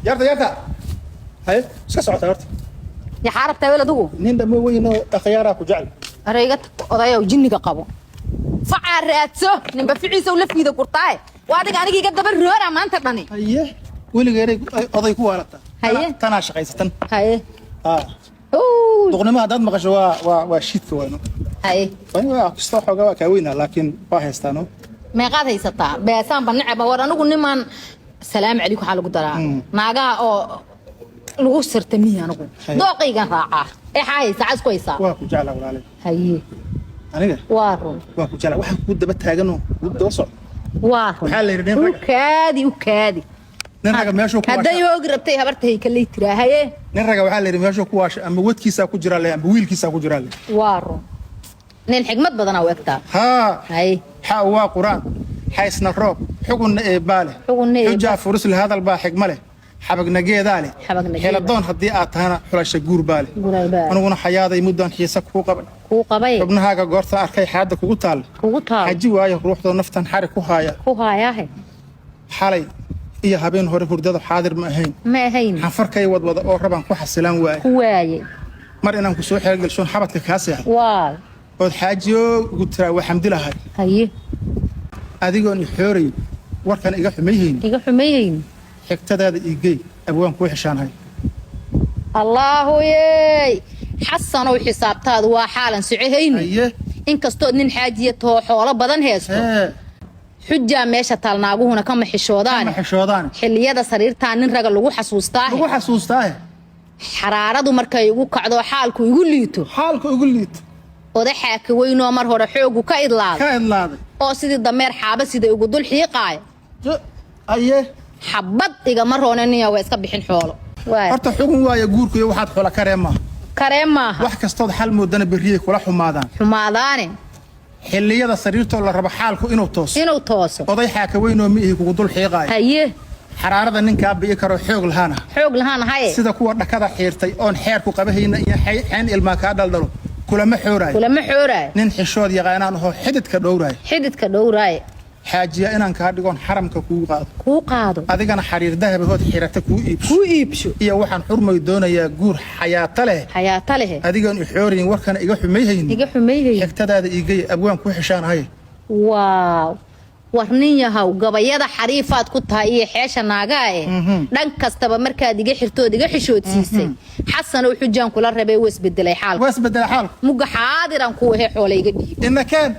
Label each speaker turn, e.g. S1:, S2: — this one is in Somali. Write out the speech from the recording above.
S1: يارتا هاي iska socota horta
S2: يا حارب تاويل ادو
S1: nin dhammo weyn oo akhyaara ku jecel
S2: ريغت odayo jinniga qabo facaaraadso ninba ficiisa u lafiida kurtaay waadiga anigi iga daba roora maanta dhani
S1: haye weligeeray oday ku waalata
S2: haye
S1: tana shaqaysatan
S2: haye
S1: duqnimo hadaad maqasho waa shidka wayno
S2: haye
S1: waa kastoo xogaa waa ka weynaa laakiin waa haystaano
S2: meeqaad haysataa beesaan banacba war anigu niman salaam calaykum waxa lagu daraa naagaha oo lagu sirtamiya anigu dooqaygan raacaa ee haysa casku haysa
S1: waa ku jeclaa walaalay
S2: haye
S1: aniga
S2: waa run
S1: waa ku jeclaa waxa ku daba taagan oo daba socdo
S2: waa run
S1: waxa la yiraahdaa
S2: u kaadi
S1: nin raga meesho ku
S2: haday oo grabtay habartay kale tiraahaye
S1: nin raga waxa la yiraahdaa meesho ku waasha ama wadkiisa ku jira le ama wiilkiisa ku jira le
S2: waa run nin xigmad badan oo waqtaa hay
S1: waa quraan haysna roob xugunna ee baale xujaa furus la hadal baa xigma leh xabagna geedaale hela doon hadii aad tahana xulasha guur baale anuguna xayaaday muddan xiisa ku qabay xubnahaaga goorta arkay xaada kugu taal haji waayo ruuxdo naftan xari ku haaya xalay iyo habeen hore hurdada xaadir ma ahayn xafarkay wadwada oo raban ku xasilan waaye mar inaan ku soo xeelgalsho xabadka ka seexdo oo xaajiyo ugu tiraa waxamdilahay
S2: haye
S1: adigoon xooray warkan iga xumayeen xigtadaada igey abwaan ku xishaanahay
S2: allahu yey xasan oo xisaabtaadu waa xaalan sicehayni in kastood nin xaajiye too xoolo badan heesto xujaa meesha talnaaguhuna kama xishoodaan xilliyada sariirtaa nin raga lagu xasuustaa xaraaradu markay ugu kacdo xaalku igu liito odaxaa ka weynoo mar hore xoogu ka idlaaday oo sidii dameer xaaba sida ugu dul xiiqaay xabad igama roonaniya waa iska bixin xoolo
S1: horta xugun waaya guurku iyo waxaad xoolo
S2: kareemaha
S1: wax kastood xal moodana berriyay kula xumaadaane xilliyada sariirtoo la rabo xaalku inuu tooso odaxaa ka weynoo miihi kugu dul xiiqaay haye xaraarada ninka biyo karo xoog lahaana haye sida kuwa dhakada xiirtay oon xeerku qabahayna iyo xeen ilma ka dhaldalo kulama xooraay nin xishood yaqaanaan oo xididka dhowraay xaajiya inaan ka dhigoon xaramka kuu qaado adigana xariir dahab hood xirata kuu iibsho iyo waxaan xurmay doonayaa guur xayaata leh adigoon xoorin warkana iga xumayhayni xigtadaada igay abwaan ku xishaanahay
S2: waaw warnin yahaw gabayada xariifaad ku tahay iyo xeesha naagaa dhan kastaba markaad iga xirtood iga xishoodsiisay xasan oo xujaan kula rabay wasbedelay xaalku muga xaadiran ku waxe xoolo iga dhiib
S1: inna kan